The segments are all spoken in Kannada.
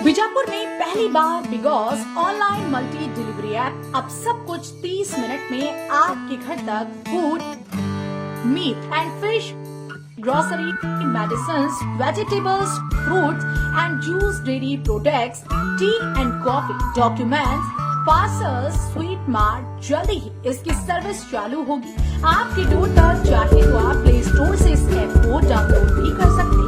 बीजापुर में पहली बार बिगॉस ऑनलाइन मल्टी डिलीवरी ऐप। अब सब कुछ 30 मिनट में आपके घर तक। Food, meat and fish, grocery, medicines, vegetables, fruits and juice, dairy products, tea and coffee, documents, parcels. Sweet mart जल्दी ही इसकी सर्विस चालू होगी आपके डोर तक। चाहे तो आप प्ले स्टोर से इस ऐप को डाउनलोड भी कर सकते हैं।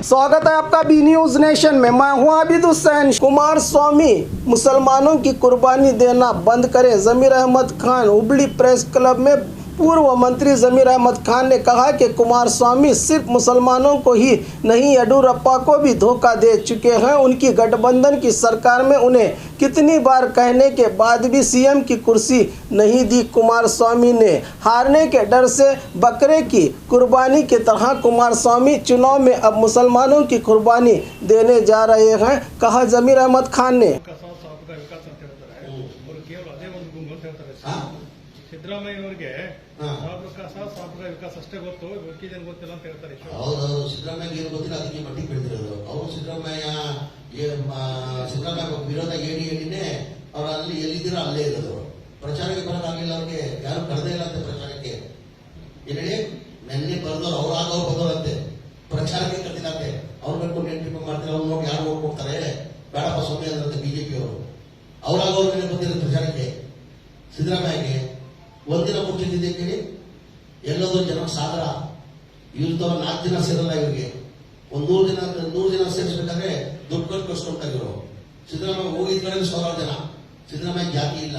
स्वागत है आपका बी न्यूज नेशन में। मैं हूं आबिद हुसैन। कुमार स्वामी मुसलमानों की कुर्बानी देना बंद करें। जमीर अहमद खान हुबली प्रेस क्लब में पूर्व मंत्री जमीर अहमद खान ने कहा कि कुमार स्वामी सिर्फ मुसलमानों को ही नहीं येडियुरप्पा को भी धोखा दे चुके हैं। उनकी गठबंधन की सरकार में उन्हें कितनी बार कहने के बाद भी सीएम की कुर्सी नहीं दी। कुमार स्वामी ने हारने के डर से बकरे की कुर्बानी की तरह कुमार स्वामी चुनाव में अब मुसलमानों की कुर्बानी देने जा रहे हैं, कहा जमीर अहमद खान ने। ಸಿದ್ದರಾಮಯ್ಯನವರಿಗೆ ಸಾಂಪ್ರದಾಯಿಕ ವಿಕಾಸ ಅಷ್ಟೇ ಗೊತ್ತು, ಉಳಿದ ಗೊತ್ತಿಲ್ಲ ಅಂತ ಹೇಳ್ತಾರೆ. ಹೌದು, ಸಿದ್ದರಾಮಯ್ಯ ಏನು ಗೊತ್ತಿಲ್ಲ, ಅದಕ್ಕೆ ಮಟ್ಟಿಗೆ ಬೆಳೆದಿರೋದು ಅವರು. ಸಿದ್ದರಾಮಯ್ಯ ವಿರೋಧ ಹೇಳಿನೇ ಅವ್ರು ಅಲ್ಲಿ ಎಲ್ಲಿದ್ದೀರೋ ಅಲ್ಲೇ ಇರೋದು. ಪ್ರಚಾರಕ್ಕೆ ಬರೋದಾಗಿಲ್ಲ, ಅವ್ರಿಗೆ ಯಾರು ಕರೆದೇ ಇಲ್ಲ ಅಂತೆ ಪ್ರಚಾರಕ್ಕೆ. ಏನ್ ಹೇಳಿ, ನೆನ್ನೆ ಬರೆದವ್ರು ಅವ್ರು ಆಗ ಬಂದವರಂತೆ, ಪ್ರಚಾರಕ್ಕೆ ಕರೆದಿಲ್ಲಂತೆ. ಅವ್ರು ಬೇಕು ನೆನಪು ಮಾಡ್ತಾರೆ, ಅವ್ರು ನೋಡಿ ಯಾರು ಓಟ್ ಕೊಡ್ತಾರೆ, ಬೇಡಪ್ಪ ಸ್ವಾಮಿ ಅಂದ್ರಂತೆ ಬಿಜೆಪಿ ಅವರು. ಅವ್ರಾಗ ಅವ್ರ ಮೇಲೆ ಬಂದಿರೋ ಪ್ರಚಾರಕ್ಕೆ ಸಿದ್ದರಾಮಯ್ಯಗೆ ಒಂದಿನ ಮುಟ್ಟಿದ್ದೆ ಕೇಳಿ ಎಲ್ಲದೋ ಜನ ಸಾಗರ. ಇವ್ರದವ 4 ದಿನ ಸೇರಲ್ಲ, ಇವ್ರಿಗೆ ಒಂದು 100 ದಿನ ಸೇರಿಸ್ಬೇಕಾದ್ರೆ ದುಡ್ಡು ಕೊಟ್ಟು ಕಳ್ಸ್ಕೊಳ್ತಾ ಇದ್ರು. ಸಿದ್ದರಾಮಯ್ಯ ಹೋಗಿದ್ ಕಡೆ 1,000 ಜನ. ಸಿದ್ದರಾಮಯ್ಯ ಜಾತಿ ಇಲ್ಲ.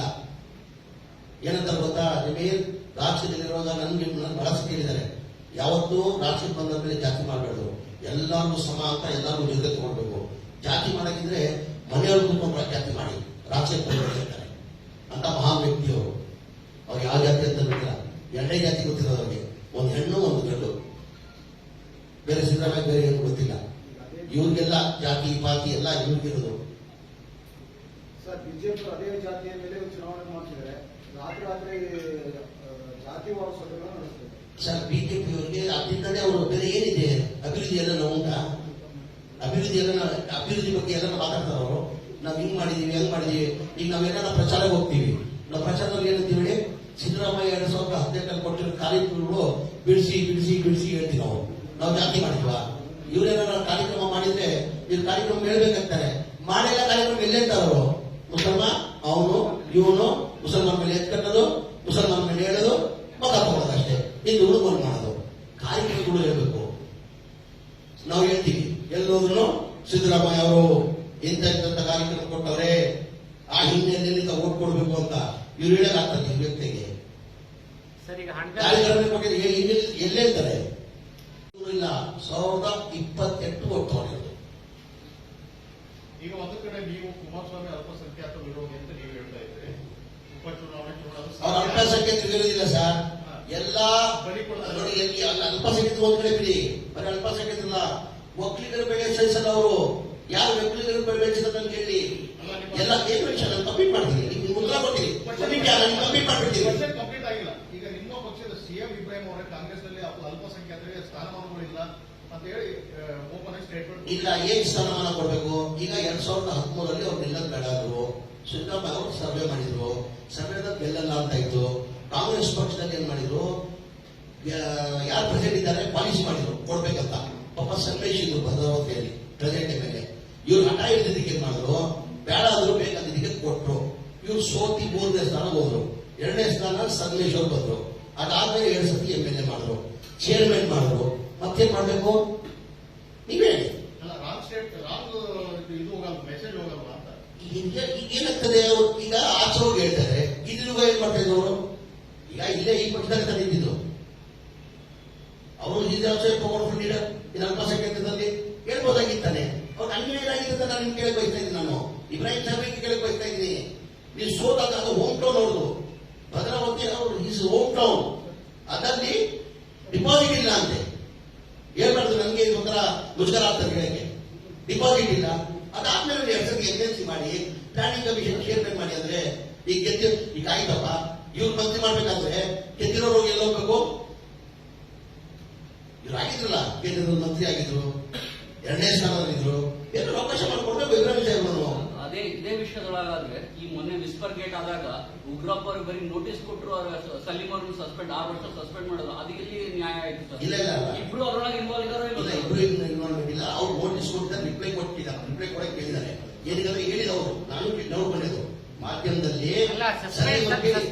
ಏನಂತ ಗೊತ್ತಾ, ನಿಮಗೆ ರಾಜ್ಯದಲ್ಲಿರುವಾಗ ನನ್ಗೆ ಬಹಳ ಕೇಳಿದ್ದಾರೆ, ಯಾವತ್ತೂ ರಾಜ್ಯಕ್ಕೆ ಬಂದ ಮೇಲೆ ಜಾತಿ ಮಾಡಬೇಡ್ದು, ಎಲ್ಲರಿಗೂ ಸಮ ಅಂತ ಎಲ್ಲರಿಗೂ ನಿರ್ಗತಿ ಮಾಡಬೇಕು. ಜಾತಿ ಮಾಡಕ್ಕಿದ್ರೆ ಮನೆಯವರು ಕುಟುಂಬ ಜಾತಿ ಮಾಡಿ ರಾಜ್ಯಕ್ಕೆ ಬಂದಿರ್ತಾರೆ ಅಂತ ಮಹಾನ್ ವ್ಯಕ್ತಿಯವರು. ಅವ್ರು ಯಾವ ಜಾತಿ ಅಂತ ಗೊತ್ತಿಲ್ಲ, 2 ಜಾತಿ ಗೊತ್ತಿರೋದು ಅವ್ರಿಗೆ, ಒಂದು ಹೆಣ್ಣು ಒಂದು ಗಂಡು. ಬೇರೆ ಸಿದ್ದರಾಮಯ್ಯ ಬೇರೆ ಏನು ಗೊತ್ತಿಲ್ಲ. ಇವ್ರಿಗೆಲ್ಲ ಜಾತಿ ಪಾತಿ ಎಲ್ಲ ಇವ್ರಿಗಿರೋದು. ಸರ್, ಬಿಜೆಪಿ ಅದೇ ಜಾತಿಯ ಮೇಲೆ ಚುನಾವಣೆ ಮಾಡ್ತಿದ್ದಾರೆ, ರಾತ್ರಿ ಜಾತಿವಾದ ಸಭೆಗಳನ್ನು ನಡೆಸ್ತಾರೆ. ಸರ್, ಬಿಜೆಪಿ ಅವರಿಗೆ ಅದರಿಂದಲೇ ಅವರು ಬೇರೆ ಏನಿದೆ ಅಭಿವೃದ್ಧಿ ಎಲ್ಲ ಉಂಟಾ? ಅಭಿವೃದ್ಧಿ ಬಗ್ಗೆ ಎಲ್ಲ ಮಾತಾಡ್ತಾರೆ ಅವರು. ನಾವ್ ಹಿಂಗ್ ಮಾಡಿದೀವಿ ಹಂಗ್ ಮಾಡಿದೀವಿ. ಈಗ ನಾವೇನ ಪ್ರಚಾರಕ್ಕೆ ಹೋಗ್ತೀವಿ, ನಾವು ಪ್ರಚಾರದಲ್ಲಿ ಏನಂತೀವಿ, ಸಿದ್ದರಾಮಯ್ಯ 2018 ಕೊಟ್ಟಿರೋ ಕಾರ್ಯಕ್ರಮಗಳು ಬಿಡಿಸಿ ಬಿಡಿಸಿ ಬಿಡಿಸಿ ಹೇಳ್ತೀವಿ. ನಾವು ಜಾತಿ ಮಾಡಿದ್ವಾ? ಇವರೇನಾರ ಕಾರ್ಯಕ್ರಮ ಮಾಡಿದ್ರೆ ಇವ್ರ ಕಾರ್ಯಕ್ರಮ ಹೇಳ್ಬೇಕಾಗ್ತಾರೆ. ಮಾಡಿಲ್ಲ ಕಾರ್ಯಕ್ರಮ ಎಲ್ಲೆಂತಾರೆ ಅವರು. ಮುಸಲ್ಮಾನ್ ಅವನು ಇವನು ಮುಸಲ್ಮಾನ್ ಮೇಲೆ ಎತ್ಕಟ್ಟೋದು, ಮುಸಲ್ಮಾನ್ ಮೇಲೆ ಹೇಳೋದು, ಮಗ ತಗೊಳ್ಳೋದು ಅಷ್ಟೇ. ಇದು ಹುಡುಗರು ಮಾಡೋದು. ಕಾರ್ಯಕ್ರಮಗಳು ಹೇಳ್ಬೇಕು. ನಾವು ಹೇಳ್ತೀವಿ ಎಲ್ಲೋದ್ರು ಸಿದ್ದರಾಮಯ್ಯ ಅವರು ಇಂಥ ಕಾರ್ಯಕ್ರಮ ಕೊಟ್ಟವ್ರೆ, ಆ ಹಿನ್ನೆಲೆಯಲ್ಲಿ ಓಟ್ ಕೊಡ್ಬೇಕು ಅಂತ ಇವ್ರು ಹೇಳಕ್ಕಾಗ್ತದೆ ಈ ವ್ಯಕ್ತಿಗೆ. ಕಾರ್ಯಕ್ರಮ ಎಲ್ಲೇಳ್ತಾರೆ ಇಲ್ಲ. 1028 ಓಟ್ ತಗೊಂಡಿರೋದು. ಈಗ ಒಂದು ಕಡೆ ನೀವು ಕುಮಾರಸ್ವಾಮಿ ಅಲ್ಪಸಂಖ್ಯಾತ ವಿರೋಧಿ ಅಂತ ನೀವು ಹೇಳ್ತಾ ಇದ್ರಿ, ಉಪಚುನಾವಣೆ ಅವ್ರ ಅಲ್ಪಸಂಖ್ಯಾತರು ವಿರೋಧಿಲ್ಲ ಸರ್. ಎಲ್ಲಾ ನೋಡಿ, ಅಲ್ಪಸಂಖ್ಯಾತ ಒಂದ್ ಕಡೆ ಬಿಡಿ, ಬರೀ ಅಲ್ಪಸಂಖ್ಯಾತಲ್ಲ, ಒಕ್ಕಲಿಗರ ಬೆಳೆ ಸಹಿಸಲ್ಲ ಅವರು. ಯಾರು ಒಕ್ಕಲಿಗರ ಬೆಳೆ ಅಂತ ಹೇಳಿ ಎಲ್ಲ ಕಂಪ್ಲೀಟ್ ಮಾಡ್ತೀನಿ, ನಿಮ್ಗೆ ಉತ್ತರ ಕೊಡ್ತೀನಿ. ಕಂಪ್ಲೀಟ್ ಮಾಡ್ಬಿಡ್ತೀನಿ. ಕಂಪ್ಲೀಟ್ ಆಗಿಲ್ಲ. ಈಗ ನಿಮ್ಮ ಪಕ್ಷದ ಸಿಎಂ ಇಬ್ರಾಹಿಂ ಅವರೇ ಕಾಂಗ್ರೆಸ್ ನಲ್ಲಿ ಅಲ್ಪಸಂಖ್ಯಾತರಿಗೆ ಸ್ಥಾನಮಾನಗಳಿಲ್ಲ ಅಂತ ಹೇಳಿ ಓಪನ್ ಸ್ಟೇಟ್ಮೆಂಟ್ ಇಲ್ಲ. ಏನ್ ಸ್ಥಾನಮಾನ ಕೊಡ್ಬೇಕು? ಈಗ 2013 ಅವ್ರು ನಿಲ್ಲದ್ ಬೇಡ ಅಂದ್ರು. ಸಿದ್ದರಾಮಯ್ಯ ಅವರು ಸರ್ವೆ ಮಾಡಿದ್ರು, ಸರ್ವೆದ ಗೆಲ್ಲಲ್ಲ ಅಂತ ಇತ್ತು. ಕಾಂಗ್ರೆಸ್ ಪಕ್ಷದಲ್ಲಿ ಏನ್ ಮಾಡಿದ್ರು, ಯಾರು ಪ್ರೆಸಿಡೆಂಟ್ ಇದ್ದಾರೆ ಪಾಲಿಸಿ ಮಾಡಿದ್ರು ಕೊಡ್ಬೇಕಂತ. ಪಾಪ ಸಂದೇಶಿದ್ರು ಭದ್ರಾವತಿಯಲ್ಲಿ ಪ್ರೆಸಿಡೆಂಟ್ ಮೇಲೆ. ಇವ್ರು ಹಠ ಹಿಡಿದಿದ್ದಕ್ಕೆ ಏನ್ ಮಾಡಿದ್ರು, ಬೇಡ ಆದ್ರೂ ಬೇಕಂದಿದ್ದಕ್ಕೆ ಕೊಟ್ರು. ಇವ್ರು ಸೋತಿ 3ನೇ ಸ್ಥಾನ ಹೋದ್ರು. 2ನೇ ಸ್ಥಾನ ಸಂದೇಶವ್ರು ಬಂದ್ರು. ಅದಾದ್ಮೇಲೆ 2 ಸತಿ MLA ಮಾಡಿದ್ರು, ಚೇರ್ಮನ್ ಮಾಡಿದ್ರು. ಮತ್ತೇನ್ ಮಾಡ್ಬೇಕು ನೀವೇ ಹೇಳಿ. ಮೆಸೇಜ್ ಹೋಗಲ್ವಾ ಅಂತ ಈಗ ಏನಾಗ್ತದೆ, ಈಗ ಆಚೆ ಹೋಗಿ ಹೇಳ್ತಾರೆ, ಇದ್ರಿಗೂ ಏನ್ ಮಾಡ್ತಾ ಇದ್ರು. ಈಗ ಇಲ್ಲೇ ಈ ಪಕ್ಷದಾಗ ತಂದಿದ್ದು ಅವರು ಪವರ್ಫುಲ್ ಲೀಡರ್ ಇದು ಅಲ್ಪಸಂಖ್ಯಾತದಲ್ಲಿ ಹೇಳ್ಬೋದಾಗಿತ್ತಾನೆ. ಅವ್ರು ಅನ್ಯಾಯ ಏನಾಗಿದೆ ನಾನು ನಿಮ್ಗೆ ಕೇಳಕ್ ಬಯಸ್ತಾ ಇದ್ದೀನಿ. ನಾನು ಇಬ್ರಾಹಿಂ ಸಾಹೇಬ್ಗೆ ಕೇಳಕ್ ಬಯಸ್ತಾ ಇದ್ದೀನಿ. ನೀವು ಸೋತಾಗ ಅದು ಹೋಮ್ ಟೌನ್ ಅವ್ರದ್ದು, ಭದ್ರಾವತಿ ಅವರು ಈಸ್ ಹೋಮ್ ಟೌನ್. ಅದರಲ್ಲಿ ಡಿಪಾಸಿಟ್ ಇಲ್ಲ ಅಂತೆ ಹೇಳ್ಬಾರ್ದು. ನನಗೆ ಒಂಥರ ಮುಜುಗರ ಆಗ್ತದೆ ಹೇಳಕ್ಕೆ. ಡಿಪಾಸಿಟ್ ಇಲ್ಲ. ಅದಾದ್ಮೇಲೆ 2 ಸತಿ ಎಮರ್ಜೆನ್ಸಿ ಮಾಡಿ ಪ್ಲಾನಿಂಗ್ ಕಮಿಷನ್ ಚೇರ್ಮನ್ ಮಾಡಿ ಅಂದ್ರೆ ಈಗ ಈಗ ಆಯ್ತಪ್ಪ, ಇವ್ರು ಮಂತ್ರಿ ಮಾಡ್ಬೇಕಾದ್ರೆ ಗೆದ್ದಿರೋರು ಎಲ್ಲ ಹೋಗ್ಬೇಕು. ಇವ್ರು ಆಗಿದ್ರಲ್ಲ, ಕೇಂದ್ರದಲ್ಲಿ ಮಂತ್ರಿ ಆಗಿದ್ರು, 2ನೇ ಸ್ಥಾನದಲ್ಲಿದ್ರು, ಎಲ್ಲರೂ ಅವಕಾಶ ಮಾಡಿಕೊಡ್ಬೇಕು. ಇದೇ ವಿಷಯದೊಳಗಾದ್ರೆ ಈ ಮೊನ್ನೆ ವಿಸ್ಪರ್ ಗೇಟ್ ಆದಾಗ ಉಗ್ರಪ್ಪ ಅವ್ರಿಗೆ ಬರೀ ನೋಟಿಸ್ ಕೊಟ್ಟರು, ಸಲೀಂ ಅವ್ರನ್ನ ಸಸ್ಪೆಂಡ್ 6 ವರ್ಷ ಸಸ್ಪೆಂಡ್ ಮಾಡೋದು, ಅದಕ್ಕೆ ನ್ಯಾಯ ಆಯ್ತು ಸರ್? ಇಲ್ಲ, ಇಬ್ರು ಅದ್ರೊಳಗೆ ಇನ್ವಾಲ್ವ್ ಇದಾರೋ ಇಬ್ರು ಇನ್ವಾಲ್ವ್ ಇಲ್ಲ. ಅವ್ರು ನೋಟಿಸ್ ಕೊಟ್ಟಿದ್ದಾರೆ, ರಿಪ್ಲೈ ಕೊಟ್ಟಿಲ್ಲ. ರಿಪ್ಲೈ ಕೊಡಕ್ಕೆ ಕೇಳಿದ್ದಾರೆ. ಏನಿದೆ ಹೇಳಿದವರು, ನಾನು ಡೌಟ್ ಬಂದಿದ್ದು ಮಾಧ್ಯಮದಲ್ಲಿ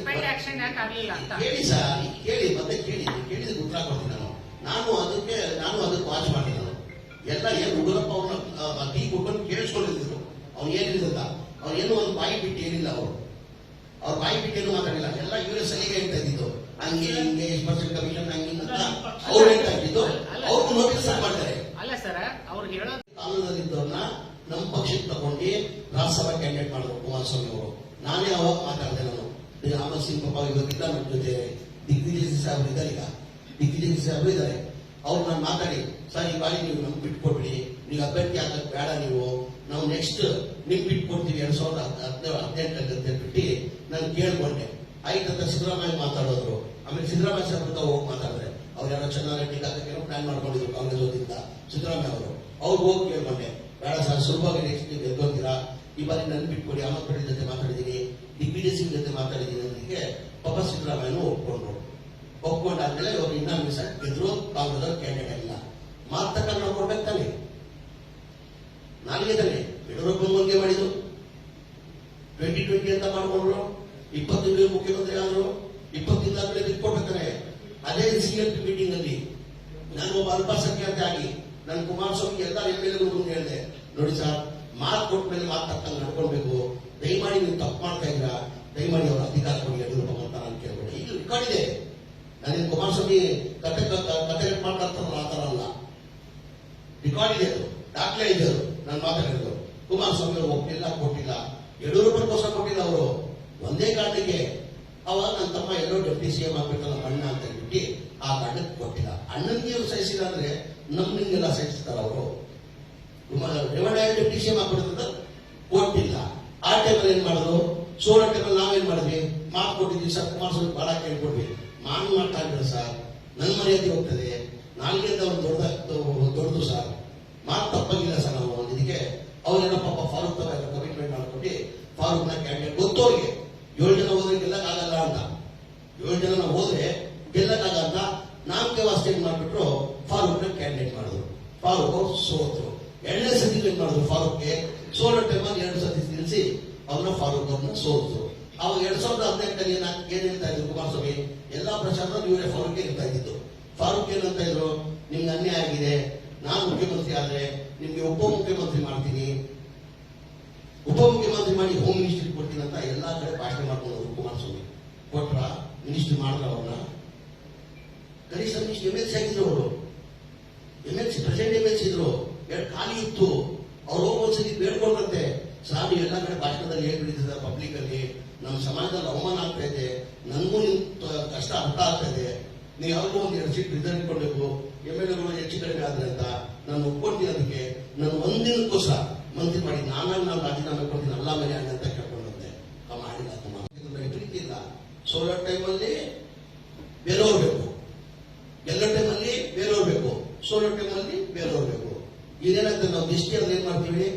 ಕೇಳಿ ಸರ್, ಕೇಳಿ ಮತ್ತೆ ಕೇಳಿದ ಉತ್ತರ ಕೊಡ್ತೀನಿ ನಾನು ಅದಕ್ಕೆ ವಾಚ್ ಮಾಡಿ ಎಲ್ಲ ಏನು ಉಗ್ರಪ್ಪ ಅವ್ರನ್ನ ಟೀ ಕೊಟ್ಕೊಂಡು ಕೇಳಿಸ್ಕೊಂಡಿದ್ರು. ಅವ್ನು ಏನಿಲ್ಲ, ಅವ್ರೇನು ಒಂದು ಬಾಯಿ ಬಿಟ್ಟು ಏನಿಲ್ಲ. ಅವ್ರ ಬಾಯಿ ಬಿಟ್ಟು ಏನು ಮಾತಾಡಿಲ್ಲ. ಎಲ್ಲ ಇವರೇ ಸಲಿಗೆ ಹೇಳ್ತಾ ಇದ್ದಿದ್ದು, ಹಂಗೆ ಹಿಂಗೆ ಪರ್ಸೆಂಟ್ ಕಮಿಷನ್ ಹಂಗೆ ಅವ್ರು ಹೇಳ್ತಾ ಇದ್ದಿದ್ದು. ಅವ್ರಿಗೂ ನೋಟಿಸ್ ಮಾಡ್ತಾರೆ. ಅಲ್ಲ ಸರ್, ಅವ್ರಿಗೆ ಹೇಳೋದು ಕಾಲದಲ್ಲಿದ್ದವ್ರನ್ನ ನಮ್ಮ ಪಕ್ಷಕ್ಕೆ ತಗೊಂಡು ರಾಜ್ಯಸಭಾ ಕ್ಯಾಂಡಿಡೇಟ್ ಮಾಡಿದ್ರು ಕುಮಾರಸ್ವಾಮಿ ಅವರು. ನಾನೇ ಅವಾಗ ಮಾತಾಡಿದೆ. ಆಮದ್ ಸಿಂಗ್ ಪಾಪ ಇವತ್ತಿಲ್ಲ ನಮ್ಮ ಜೊತೆ. ದಿಗ್ವಿಜಯ್ ಸಾಹೇಬ್ರು ಇದ್ದಾರೆ, ಈಗ ದಿಗ್ವಿಜಯ್ ಸಾಹೇಬ್ರು ಇದ್ದಾರೆ. ಅವ್ರು ನಾನು ಮಾತಾಡಿ, ಸರ್ ಈ ಬಾರಿ ನೀವು ನಮ್ಗೆ ಬಿಟ್ಕೊಡ್ಬಿಡಿ, ನೀವು ಅಭ್ಯರ್ಥಿ ಆಗಕ್ಕೆ ಬೇಡ, ನಾವು ನೆಕ್ಸ್ಟ್ ನಿಮ್ಗೆ ಬಿಟ್ಕೊಡ್ತೀವಿ 2018 ಅಂತ ಬಿಟ್ಟು ನಾನು ಕೇಳ್ಕೊಂಡೆ. ಆಯ್ತಂತ ಸಿದ್ದರಾಮಯ್ಯ ಮಾತಾಡೋದ್ರು. ಆಮೇಲೆ ಸಿದ್ದರಾಮಯ್ಯ ಸಾಹೇಬ್ರ ಹೋಗಿ ಮಾತಾಡಿದ್ರೆ, ಅವ್ರು ಯಾರೋ ಚೆನ್ನಾಗಿ ಟೀಕಾಕೇನೋ ಪ್ಲಾನ್ ಮಾಡ್ಕೊಂಡಿದ್ರು ಕಾಂಗ್ರೆಸ್ ವತಿಯಿಂದ ಸಿದ್ದರಾಮಯ್ಯ ಅವರು. ಅವ್ರು ಹೋಗಿ ಕೇಳ್ಕೊಂಡೆ, ಬೇಡ ಸರ್, ಸುಲಭವಾಗಿ ನೆಕ್ಸ್ಟ್ ನೀವು ಗೆದ್ದೋಗ್ತೀರಾ, ಈ ಬಾರಿ ನನ್ ಬಿಟ್ಕೊಡಿ. ಅಹಮದ್ ಪಟೇಲ್ ಜೊತೆ ಮಾತಾಡಿದ್ದೀನಿ, ದಿಗ್ವಿಜಯ್ ಸಿಂಗ್ ಜೊತೆ ಮಾತಾಡಿದ್ದೀನಿ ಅನ್ನೋದಕ್ಕೆ ಪಾಪ ಸಿದ್ದರಾಮಯ್ಯನೂ ಒಪ್ಕೊಂಡಾದ್ಮೇಲೆ ಅವ್ರು ಇನ್ನೊಂದು ಗೆದ್ರು. ಕಾಂಗ್ರೆಸ್ ಕ್ಯಾಂಡಿಡೇಟ್ ಇಲ್ಲ. ಮಾತು ತಕ್ಕ ನೋಡ್ಕೊಡ್ಬೇಕು ತಾನೆ. ನಾಲ್ಗೆ ತಾನೆ ಯಡಿಯೂರಪ್ಪ ಮುಂದೆ ಮಾಡಿದ್ರು, 2020 ಅಂತ ಮಾಡ್ಕೊಂಡ್ರು, 20 ಮುಖ್ಯಮಂತ್ರಿ ಆದ್ರು, 20 ಆದ್ಮೇಲೆ ಬಿಟ್ಕೊಡ್ಬೇಕಾರೆ. ಅದೇ CLP ಮೀಟಿಂಗ್ ಅಲ್ಲಿ ನಾನು ಒಬ್ಬ ಅಲ್ಪಸಂಖ್ಯಾತ ಆಗಿ ನಾನು ಕುಮಾರಸ್ವಾಮಿ ಎಲ್ಲ MLA ಮುಂದೆ ಹೇಳಿದೆ, ನೋಡಿ ಸರ್, ಮಾತು ಕೊಟ್ಟ ಮೇಲೆ ಮಾತು ತಕ್ಕಂಗೆ ನಡ್ಕೊಳ್ಬೇಕು. ದಯಮಾಡಿ ನೀವು ತಪ್ಪು ಮಾಡ್ತಾ ಇದ್ರ, ದಯಮಾಡಿ ಅವ್ರ ಅಧಿಕಾರ ಕೊಡಿ ಯಡಿಯೂರಪ್ಪ ಅಂತ ನಾನು ಕೇಳ್ಬೇಡಿ. ಈಗ ರೆಕಾರ್ಡ್ ಇದೆ. ನಾನೇನು ಕುಮಾರಸ್ವಾಮಿ ಕತೆ ಮಾತಾಡ್ತಾರಲ್ಲ ಆ ತರ ಅಲ್ಲ, ರೆಕಾರ್ಡ್ ಇದೆ, ದಾಖಲೆ ಇದೆ. ನಾನು ಮಾತಾಡಿದ್ರು, ಕುಮಾರಸ್ವಾಮಿ ಅವರು ಒಪ್ಪಿಲ್ಲ, ಕೊಟ್ಟಿಲ್ಲ. ಯಡಿಯೂರಪ್ಪಗೋಸ್ಕರ ಕೊಟ್ಟಿಲ್ಲ. ಅವರು ಒಂದೇ ಕಾರಣಕ್ಕೆ ಅವಾಗ ನನ್ನ ತಮ್ಮ ಎಲ್ಲೋ ಡೆಪ್ಟಿ CM ಆಗ್ಬೇಕಲ್ಲ ಅಣ್ಣ ಅಂತ ಹೇಳ್ಬಿಟ್ಟು ಆ ಕಾರಣಕ್ಕೆ ಕೊಟ್ಟಿಲ್ಲ. ಅಣ್ಣನಿಗೆ ಇವ್ರು ಸಹಿಸಿಲ್ಲ ಅಂದ್ರೆ ನಮ್ಮಿಂಗೆಲ್ಲ ಸಹಿಸ್ತಾರ ಅವರು. ರೇವಣ್ಣ ಡೆಪ್ಟಿ CM ಆಗ್ಬಿಡ್ತದ, ಕೊಟ್ಟಿಲ್ಲ. ಆ ಟೈಮಲ್ಲಿ ಏನ್ ಮಾಡಿದ್ರು, ಸೋಲೋ ಟೈಮಲ್ಲಿ ನಾವೇನ್ ಮಾಡಿದ್ವಿ, ಮಾತು ಕೊಟ್ಟಿದ್ವಿ ಸರ್, ಕುಮಾರಸ್ವಾಮಿ ಬಹಳ ಕೇಳ್ಕೊಡ್ವಿ. ಮಾಡ್ತಾ ಇದ್ರು ಸರ್, ನನ್ನ ಮರ್ಯಾದೆ ಹೋಗ್ತದೆ, ನಾಲ್ಗಿಂದ ಒಂದು ದೊಡ್ಡದು ಸರ್, ಮಾತು ತಪ್ಪಾಗಿಲ್ಲ ಸರ್. ನಾವು ಇದಕ್ಕೆ ಅವ್ರೇನೋ ಪಾಪ ಫಾರೂಕ್ ಕಮಿಟ್ಮೆಂಟ್ ಮಾಡ್ಕೊಟ್ಟು ಫಾರೂಕ್ನ ಕ್ಯಾಂಡಿಡೇಟ್ ಗೊತ್ತು ಅವ್ರಿಗೆ. 7 ಜನ ಹೋದ್ರೆ ಗೆಲ್ಲಕ್ಕಾಗಲ್ಲ ಅಂತ, 7 ಜನ ನಾವು ಹೋದ್ರೆ ಗೆಲ್ಲಕ್ಕಾಗಲ್ಲ ಅಂತ ನಾಮಕೆ ವಾಸ್ತೆ ಮಾಡ್ಬಿಟ್ರು. ಫಾರೂಕ್ನ ಕ್ಯಾಂಡಿಡೇಟ್ ಮಾಡಿದ್ರು. ಫಾರೂಕ್ ಅವ್ರು ಸೋತರು. 2ನೇ ಸತಿ ಏನ್ ಮಾಡಿದ್ರು, ಫಾರೂಕ್ಗೆ ಸೋಲೋ ಟೈಮಲ್ಲಿ 2 ಸತಿ ನಿಲ್ಲಿಸಿ ಅವ್ರನ್ನ ಫಾರೂಕ್ ಅವ್ರನ್ನ ಸೋತರು. ಅವಾಗ 2018 ಏನ್ ಹೇಳ್ತಾ ಇದ್ರು ಕುಮಾರಸ್ವಾಮಿ, ಎಲ್ಲಾ ಪ್ರಚಾರ ಇವರೇ ಫಾರೂಕ್ ಇರ್ತಾ ಇದ್ದಿದ್ದು. ಫಾರೂಕ್ ಏನಂತ ಇದ್ರು, ನಿಮ್ಗೆ ಅನ್ಯಾಯ ಆಗಿದೆ, ನಾನು ಮುಖ್ಯಮಂತ್ರಿ ಆದ್ರೆ ನಿಮ್ಗೆ ಉಪಮುಖ್ಯಮಂತ್ರಿ ಮಾಡ್ತೀನಿ, ಉಪಮುಖ್ಯಮಂತ್ರಿ ಮಾಡಿ ಹೋಮ್ ಮಿನಿಸ್ಟ್ರಿ ಕೊಡ್ತೀನಿ ಅಂತ ಎಲ್ಲಾ ಕಡೆ ಭಾಷಣ ಮಾಡ್ಕೊಂಡು ಕುಮಾರಸ್ವಾಮಿ ಕೊಟ್ರ. ಮಿನಿಸ್ಟ್ರಿ ಮಾಡಿದ್ರ ಅವ್ರನ್ನ, ಕನಿಷ್ಠ ಮಿನಿಸ್ಟ್ರಿ MLC ಆಗಿದ್ರು ಅವರು. MLC ಪ್ರೆಸಿಡೆಂಟ್ MLC ಇದ್ರು. 2 ಖಾಲಿ ಇತ್ತು. ಅವ್ರು ಹೋಗೋದ್ಸತಿ ಬೇಡ್ಕೊಂಡ್ರಂತೆ, ಸಾರ್ ಎಲ್ಲ ಕಡೆ ಭಾಷಣದಲ್ಲಿ ಹೇಳ್ಬಿಟ್ಟಿದ್ದಾರೆ ಪಬ್ಲಿಕ್ ಅಲ್ಲಿ, ನಮ್ಮ ಸಮಾಜದಲ್ಲಿ ಅವಮಾನ ಆಗ್ತಾ ಇದೆ, ನನಗೂ ನಿಮ್ ಕಷ್ಟ ಅರ್ಥ ಆಗ್ತಾ ಇದೆ, ನೀವು ಯಾರಿಗೂ ಒಂದು 2 ಸೀಟ್ ರಿಸರ್ವ್ ಇಟ್ಕೊಳ್ಬೇಕು, MLAಗಳು ಹೆಚ್ಚು ಕಡಿಮೆ ಆದ್ರೆ ಅಂತ ನಾನು ಒಪ್ಕೊಂತೀನಿ. ಅದಕ್ಕೆ ನಾನು ಒಂದಿನಕ್ಕೋಸ್ಕರ ಮಂತ್ರಿ ಮಾಡಿ ನಾನು ರಾಜೀನಾಮೆ ಕೊಡ್ತೀನಿ, ಅಲ್ಲ ಮೇಲೆ ಅಂತ ಕೇಳ್ಕೊಂಡಂತೆ. ಮಾಡಿಲ್ಲ. ಪ್ರೀತಿ ಇಲ್ಲ. ಸೋಲೋ ಟೈಮಲ್ಲಿ ಬೇರೆಯವ್ರು ಬೇಕು, ಗೆಲ್ಲೋ ಟೈಮಲ್ಲಿ ಬೇರೆಯವ್ರು ಬೇಕು, ಸೋಲೋ ಟೈಮಲ್ಲಿ ಬೇರೆಯವ್ರು ಬೇಕು. ಇದೇನಾಗ್ತದೆ, ನಾವು ದಿಷ್ಟಿ ಅಂದ್ರೆ ಏನ್ ಮಾಡ್ತೀವಿ,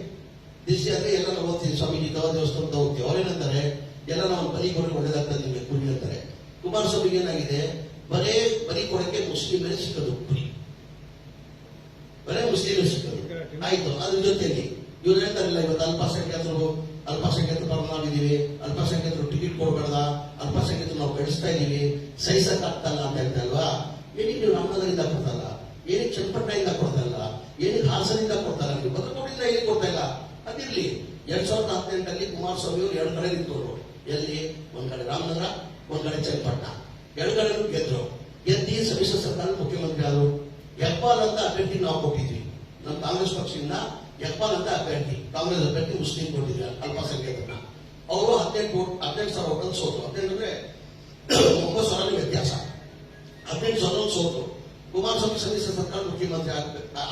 ದಿಷ್ಟಿ ಅಂದ್ರೆ ಎಲ್ಲ ನಾವು ಓದ್ತೀವಿ, ಸ್ವಾಮೀಜಿ ದೇವಸ್ಥಾನ ಹೋಗ್ತೀವಿ. ಅವ್ರೇನಂತಾರೆ, ಎಲ್ಲ ನಾವು ಬಲಿ ಕೊಡಕ್ಕೆ ಒಳ್ಳೇದಾಗ್ತದೆ ನಿಮಗೆ ಕುರಿ ಅಂತಾರೆ. ಕುಮಾರಸ್ವಾಮಿಗೆ ಏನಾಗಿದೆ, ಬರೀ ಕೊಡಕ್ಕೆ ಮುಸ್ಲಿಮರೇ ಸಿಕ್ಕದು ಕುರಿ, ಬರೇ ಮುಸ್ಲಿಮರೇ ಸಿಕ್ಕದು. ಆಯ್ತು, ಅದ್ರ ಜೊತೆಯಲ್ಲಿ ಇವ್ರು ಹೇಳ್ತಾರಿಲ್ಲ, ಇವತ್ತು ಅಲ್ಪಸಂಖ್ಯಾತರು ನಾವಿದೀವಿ, ಅಲ್ಪಸಂಖ್ಯಾತರು ಟಿಕೆಟ್ ಕೊಡ್ಬೇಡ, ಅಲ್ಪಸಂಖ್ಯಾತರು ನಾವು ಬೆಳೆಸ್ತಾ ಇದೀವಿ, ಸಹಿಸಕ್ ಆಗ್ತಲ್ಲ ಅಂತ ಹೇಳ್ತಲ್ವಾ. ಏನಕ್ಕೆ ನೀವು ರಾಮನಗರದಿಂದ ಕೊಡ್ತಲ್ಲ, ಏನಕ್ಕೆ ಚನ್ನಪಟ್ಟಣದಿಂದ ಕೊಡ್ತಲ್ಲ, ಏನಕ್ಕೆ ಹಾಸನದಿಂದ ಕೊಡ್ತಲ್ಲ, ನೀವು ಬದುಕೋಡಿಂದ ಏನಕ್ಕೆ ಕೊಡ್ತಾ ಇಲ್ಲ. ಅದಿರ್ಲಿ. 2018 ಕುಮಾರಸ್ವಾಮಿ ಅವರು 2 ಕಡೆ ನಿಂತವರು. ಎಲ್ಲಿ? ಒಂದ್ ಕಡೆ ರಾಮನಗರ, ಒಂದ್ ಕಡೆ ಚನ್ನಪಟ್ಟಣ. 2 ಕಡೆ ಗೆದ್ರು. ಗೆದ್ದಿ ಸಮ್ಮಿಶ್ರ ಸರ್ಕಾರ ಮುಖ್ಯಮಂತ್ರಿ ಆದರು. ಯಪ್ಪಾಲ್ ಅಂತ ಅಭ್ಯರ್ಥಿ ನಾವು ಕೊಟ್ಟಿದ್ವಿ, ನಮ್ಮ ಕಾಂಗ್ರೆಸ್ ಪಕ್ಷದಿಂದ ಯಪ್ಪಾಲ್ ಅಂತ ಅಭ್ಯರ್ಥಿ, ಕಾಂಗ್ರೆಸ್ ಅಭ್ಯರ್ಥಿ ಮುಸ್ಲಿಂ ಕೊಟ್ಟಿದ್ವಿ ಅಲ್ಪಸಂಖ್ಯಾತರನ್ನ. ಅವರು 18,000 ಓಟಲ್ಲಿ ಸೋತರು. 18 ಅಂದ್ರೆ 9,000 ವ್ಯತ್ಯಾಸ. 15 ಸೋತು ಕುಮಾರಸ್ವಾಮಿ ಸಮ್ಮಿಶ್ರ ಸರ್ಕಾರ ಮುಖ್ಯಮಂತ್ರಿ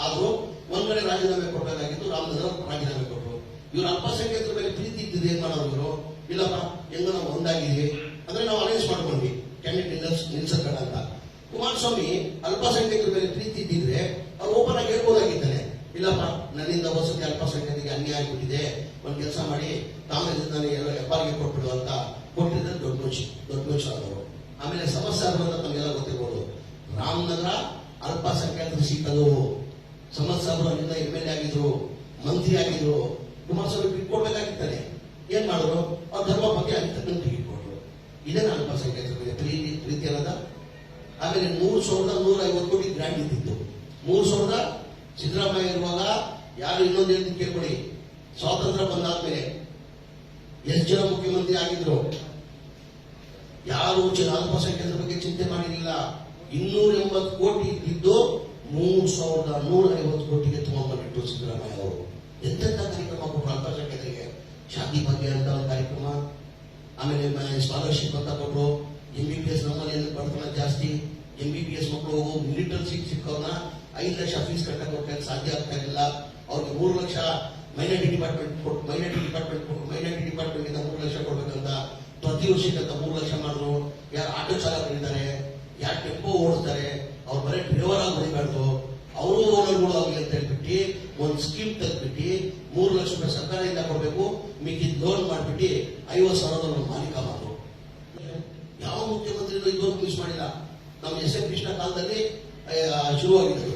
ಆದ್ರೂ ಒಂದ್ ಕಡೆ ರಾಜೀನಾಮೆ ಕೊಡಬೇಕಾಗಿತ್ತು, ರಾಮನಗರ ರಾಜೀನಾಮೆ ಕೊಟ್ಟರು. ಇವ್ರು ಅಲ್ಪಸಂಖ್ಯಾತರ ಮೇಲೆ ಪ್ರೀತಿ ಇದ್ದಿದ್ದು ಏನ್ ಮಾಡೋರು ಇವರು? ಇಲ್ಲಪ್ಪ ಹೆಂಗ ನಾವು ಒಂದಾಗಿದ್ವಿ ಅಂದ್ರೆ ನಾವು ಅರೇಂಜ್ ಮಾಡ್ಕೊಂಡ್ವಿ ಕ್ಯಾಂಡಿಡೇಟ್ ನಿಲ್ಸಕ್ಕಡ ಅಂತ. ಕುಮಾರಸ್ವಾಮಿ ಅಲ್ಪಸಂಖ್ಯಾತರ ಮೇಲೆ ಪ್ರೀತಿ ಇದ್ದಿದ್ರೆ ಅವ್ರು ಓಪನ್ ಆಗಿ ಹೇಳ್ಬೋದಾಗಿದ್ದಾನೆ, ಇಲ್ಲಪ್ಪ ನನ್ನಿಂದ ವಸತಿ ಅಲ್ಪಸಂಖ್ಯಾತರಿಗೆ ಅನ್ಯಾಯ ಆಗಿಬಿಟ್ಟಿದೆ, ಒಂದ್ ಕೆಲಸ ಮಾಡಿ ತಾಮೇಲೆ ನಾನು ಹೆಬ್ಬಾರಿಗೆ ಕೊಟ್ಬಿಡು ಅಂತ ಕೊಟ್ಟಿದ್ರೆ ದೊಡ್ಡ ಮನುಷ್ಯ ಆದವರು. ಆಮೇಲೆ ಸಮಸ್ಯೆ ಆದ್ರಿಂದ ತಮಗೆಲ್ಲ ಗೊತ್ತಿರ್ಬೋದು, ರಾಮನಗರ ಅಲ್ಪಸಂಖ್ಯಾತರ ಸೀಟದು. ಸಮಸ್ಯೆ ಅವರು ಅಲ್ಲಿಂದ MLA ಆಗಿದ್ರು, ಮಂತ್ರಿ ಆಗಿದ್ರು. ಕುಮಾರಸ್ವಾಮಿ ಬಿಟ್ಕೊಡ್ಬೇಕಾಗಿತ್ತಾನೆ. ಏನ್ ಮಾಡಿದ್ರು? ಅವ್ರ ಧರ್ಮ ಬಗ್ಗೆ ಅಲ್ಲಿ ತಕ್ಕಂತ ಟಿಕೆಟ್ ಕೊಟ್ಟರು. ಇದೇನ ಅಲ್ಪಸಂಖ್ಯಾತರ ಮೇಲೆ ಪ್ರೀತಿ ಅನ್ನೋದ? ಆಮೇಲೆ 3,150 ಕೋಟಿ ಗ್ರಾಂಟ್ ಇದ್ದಿತ್ತು. 3,000 ಸಿದ್ದರಾಮಯ್ಯ ಇರುವಾಗ ಯಾರು ಇನ್ನೊಂದು ಹೇಳ್ತೀನಿ ಕೇಳ್ಕೊಡಿ, ಸ್ವಾತಂತ್ರ್ಯ ಬಂದಾದ್ಮೇಲೆ ಎಷ್ಟು ಜನ ಮುಖ್ಯಮಂತ್ರಿ ಆಗಿದ್ರು? ಯಾರು ಅಲ್ಪಸಂಖ್ಯಾತರ ಬಗ್ಗೆ ಚಿಂತೆ ಮಾಡಿರಲಿಲ್ಲ. 280 ಕೋಟಿ ಇದ್ದು 3,150 ಕೋಟಿಗೆ ತಗೊಂಡ್ಬಂದಿಟ್ಟು ಸಿದ್ದರಾಮಯ್ಯ ಅವರು. ಎಂತೆಂಥ ಕಾರ್ಯಕ್ರಮ ಕೊಟ್ಟರು ಅಲ್ಪಸಂಖ್ಯಾತರಿಗೆ? ಶಾದಿ ಬಗ್ಗೆ ಅಂತ ಒಂದು ಕಾರ್ಯಕ್ರಮ, ಆಮೇಲೆ ಸ್ಕಾಲರ್ಶಿಪ್ ಅಂತ ಕೊಟ್ಟರು. MBBS ನಮ್ಮಲ್ಲಿ ಬಡತನ ಜಾಸ್ತಿ, MBBS ಮಕ್ಕಳು ಮಿಲಿಟರಿ ಸೀಟ್ ಸಿಕ್ಕವ್ರನ್ನ 5 ಲಕ್ಷ ಫೀಸ್ ಕಟ್ಟಕ್ಕೆ ಹೋಗ್ಲಿಕ್ಕೆ ಸಾಧ್ಯ ಆಗ್ತಾ ಇರಲಿಲ್ಲ. ಅವ್ರಿಗೆ 3 ಲಕ್ಷ ಮೈನಾರಿಟಿ ಡಿಪಾರ್ಟ್ಮೆಂಟ್ ಇಂದ 3 ಲಕ್ಷ ಕೊಡ್ಬೇಕಂತ ಪ್ರತಿ ವರ್ಷಕ್ಕಂತ 3 ಲಕ್ಷ ಮಾಡಿದ್ರು. ಯಾರು ಆಟೋ ಚಾಲಕರಿದ್ದಾರೆ, ಯಾರು ಟೆಂಪೋ ಓಡಿಸ್ತಾರೆ, ಅವ್ರು ಬರೀ ಡ್ರೈವರ್ ಆಗಿ ಹೊಡಿಬಾರ್ದು, ಅವರು ಓನರ್ಗಳು ಆಗಲಿ ಅಂತ ಹೇಳ್ಬಿಟ್ಟು ಒಂದು ಸ್ಕೀಮ್ ತೆಗೆದ್ಬಿಟ್ಟು 3 ಲಕ್ಷ ರೂಪಾಯಿ ಸರ್ಕಾರದಿಂದ ಕೊಡಬೇಕು, ಮಿಕ್ಕಿದ ಲೋನ್ ಮಾಡ್ಬಿಟ್ಟು 50,000 ಮಾಲೀಕ ಮಾಡಿದ್ರು. ಯಾವ ಮುಖ್ಯಮಂತ್ರಿಗಳು ಇದುವರೆಗೂ ಮಿಸ್ ಮಾಡಿಲ್ಲ. ನಮ್ಮ SM ಕೃಷ್ಣ ಕಾಲದಲ್ಲಿ ಶುರುವಾಗಿದ್ದು